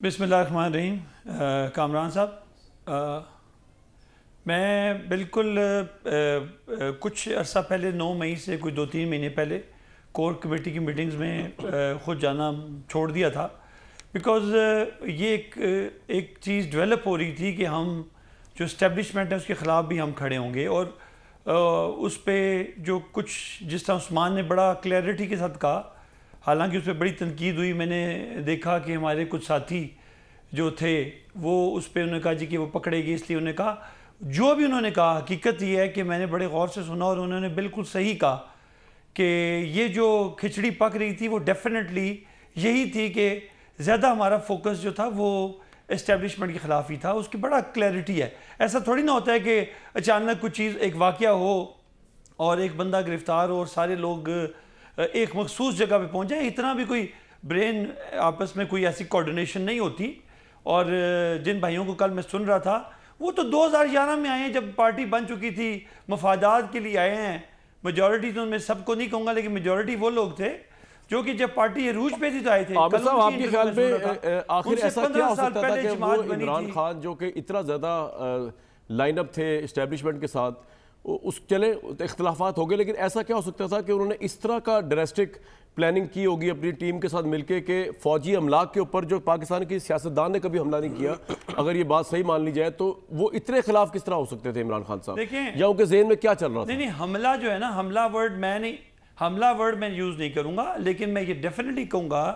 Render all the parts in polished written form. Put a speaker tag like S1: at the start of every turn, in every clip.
S1: बिस्मिल्लाहिर्रहमानिर्रहीम। कामरान साहब, मैं बिल्कुल कुछ अर्सा पहले 9 मई से कोई 2-3 महीने पहले कोर कमेटी की मीटिंग्स में ख़ुद जाना छोड़ दिया था। बिकॉज़ ये एक चीज़ डेवलप हो रही थी कि हम जो इस्टेब्लिशमेंट है उसके ख़िलाफ़ भी हम खड़े होंगे, और उस पर जो कुछ जिस तरह उस्मान ने बड़ा क्लैरिटी के साथ कहा, हालांकि उस पर बड़ी तनकीद हुई। मैंने देखा कि हमारे कुछ साथी जो थे वो उस पर उन्होंने कहा जी कि वो पकड़ेगी, इसलिए उन्होंने कहा जो भी उन्होंने कहा। हकीकत ये है कि मैंने बड़े गौर से सुना और उन्होंने बिल्कुल सही कहा कि ये जो खिचड़ी पक रही थी वो डेफिनेटली यही थी कि ज़्यादा हमारा फोकस जो था वो इस्टेब्लिशमेंट के ख़िलाफ़ ही था। उसकी बड़ा क्लैरिटी है। ऐसा थोड़ी ना होता है कि अचानक कुछ चीज़ एक वाक़या हो और एक बंदा गिरफ़्तार हो और सारे लोग एक मखसूस जगह पे पहुंच जाए। इतना भी कोई ब्रेन आपस में कोई ऐसी कोऑर्डिनेशन नहीं होती। और जिन भाइयों को कल मैं सुन रहा था वो तो 2011 में आए हैं जब पार्टी बन चुकी थी, मफादात के लिए आए हैं। मेजॉरिटी तो मैं सबको नहीं कहूँगा लेकिन मेजॉरिटी वो लोग थे जो कि जब पार्टी अरूज पे थी तो आए थे।
S2: आमिर साहब, आपके ख्याल में आखिर ऐसा क्या हो सकता था कि वो इमरान खान जो कि इतना ज़्यादा लाइनअप थे इस्टेब्लिशमेंट के साथ, उस चले इख्तलाफात हो गए, लेकिन ऐसा क्या हो सकता था कि उन्होंने इस तरह का ड्रास्टिक प्लानिंग की होगी अपनी टीम के साथ मिलके कि फौजी अमलाक के ऊपर जो पाकिस्तान की सियासतदान ने कभी हमला नहीं किया, अगर ये बात सही मान ली जाए तो वो इतने खिलाफ किस तरह हो सकते थे इमरान खान साहब?
S1: देखिए,
S2: या उनके ज़हन में क्या चल रहा था?
S1: नहीं, हमला जो है ना, हमला वर्ड मैं यूज़ नहीं करूँगा, लेकिन मैं ये डेफिनेटली कहूँगा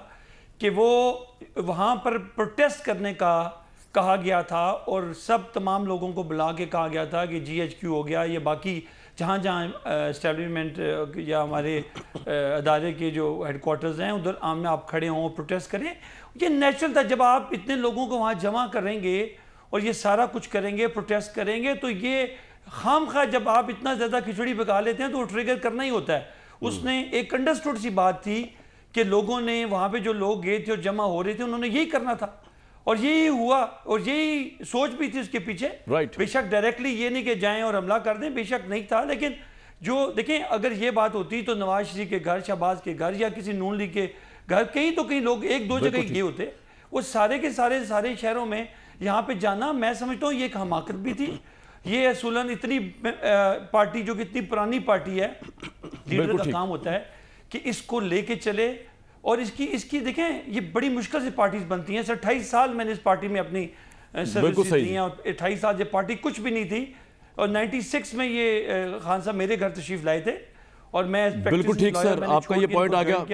S1: कि वो वहाँ पर प्रोटेस्ट करने का कहा गया था और सब तमाम लोगों को बुला के कहा गया था कि GHQ हो गया, ये बाकी जहाँ जहाँ इस्टेब्लिशमेंट या हमारे अदारे के जो हेडक्वार्टर्स हैं उधर आमने आप खड़े हों, प्रोटेस्ट करें। ये नेचुरल था। जब आप इतने लोगों को वहाँ जमा करेंगे और ये सारा कुछ करेंगे, प्रोटेस्ट करेंगे, तो ये खामखा जब आप इतना ज़्यादा खिचड़ी पका लेते हैं तो वो ट्रिगर करना ही होता है। उसने एक अंडरस्टूड सी बात थी कि लोगों ने वहाँ पे जो लोग गए थे और जमा हो रहे थे उन्होंने यही करना था और यही हुआ और यही सोच भी थी उसके पीछे। बेशक डायरेक्टली ये नहीं कि जाएं और हमला कर दें, बेशक नहीं था, लेकिन जो देखें अगर ये बात होती तो नवाज शरीफ के घर, शहबाज के घर या किसी नून लीग के घर, कहीं तो कहीं लोग एक दो जगह गए होते। वो सारे के सारे शहरों में यहाँ पे जाना, मैं समझता हूँ ये एक हमाकत भी थी। ये असूलन इतनी पार्टी जो कि इतनी पुरानी पार्टी है, लीडर का काम होता है कि इसको लेके चले और इसकी देखें ये बड़ी मुश्किल से पार्टीज बनती हैं। 28 साल मैंने इस पार्टी में अपनी सर्विस दी हैं और 28 साल ये पार्टी कुछ भी नहीं थी और 96 में ये खान साहब मेरे घर तशरीफ लाए थे और मैं
S2: बिल्कुल ठीक सर, आपका ये पॉइंट आ गया।